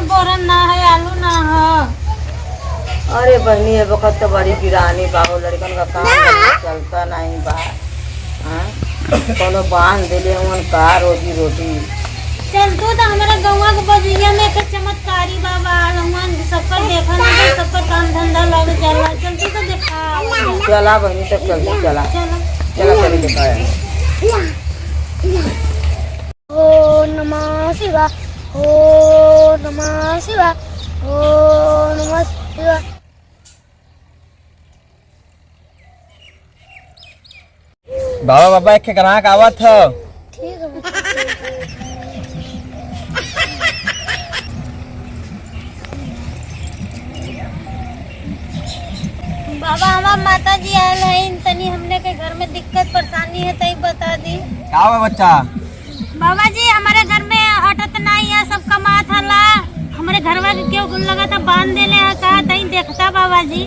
Boron ना है, आलू ना है। अरे बहनी ये वक्त तो बड़ी गिरानी बा हो, लड़कन का काम चलता नहीं बा। कोनो बांध दिले उन का रोजी रोटी। चल तू तो हमारा गौवा के बजुइया में एक चमत्कारी बाबा हनुमान सबका देखा ना, सबका काम धंधा लग चला। चल तू तो देखा। चला बहनी तब चलती चला चलो चला चली दिखाया। ओ नमः शिवाय, ओ नमः शिवाय, ओ नमः शिवाय। बाबा बाबा एक ग्राहक आवत हो। ठीक है बाबा, हमार माता जी आयल है, तनी हमने के घर में दिक्कत परेशानी है तई बता दी। क्या हुआ बच्चा? बाबा जी हमारे घर में हटत नहीं है, सब कमात हला। हमारे घर वाले क्यों गुल लगा था बांध देले है, कहा तई देखता बाबा जी।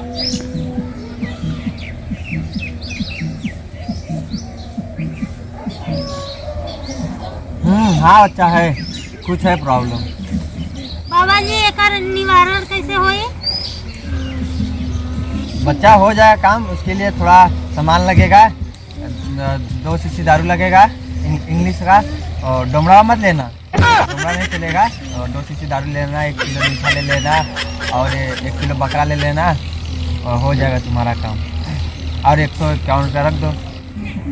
हाँ बच्चा है, कुछ है प्रॉब्लम। बाबा जी एकर निवारण कैसे होई? बच्चा हो जाए काम, उसके लिए थोड़ा सामान लगेगा, 2 शीशी दारू लगेगा इंग्लिश का, और डोमरा मत लेना, डोमरा नहीं चलेगा। और 2 शीशी दारू लेना, 1 किलो मीठा ले लेना, और 1 किलो बकरा ले लेना, और हो जाएगा तुम्हारा काम। और 151 रुपया रख दो।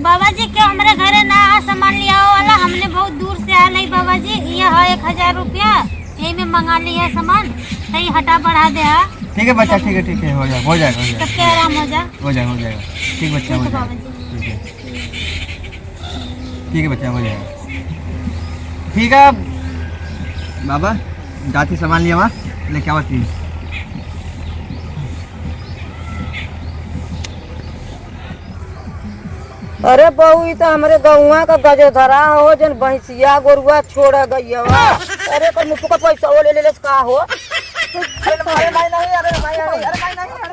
बाबा जी क्यों हमारे घरे ना सामान लिया वाला, हमने बहुत दूर से आया नहीं बाबा जी। ये है 1000 रुपया, यही में मंगा लिया सामान, तई हटा बढ़ा दे। ठीक है बच्चा, ठीक है हो जाएगा, हो जाएगा, सबके आराम हो जा। हो जाएगा। ठीक बच्चा, हो जाएगा। ठीक है बच्चा, हो जाएगा। ठीक है बाबा, जाती सामान लिया वहाँ लेके आओ प्लीज। अरे बहू ये तो हमारे गौवा का गजधरा हो, जन भैंसिया गोरुआ छोड़ गई है। अरे मुझको पैसा वो ले ले का हो। अरे भाई नहीं, अरे भाई नहीं, अरे भाई नहीं।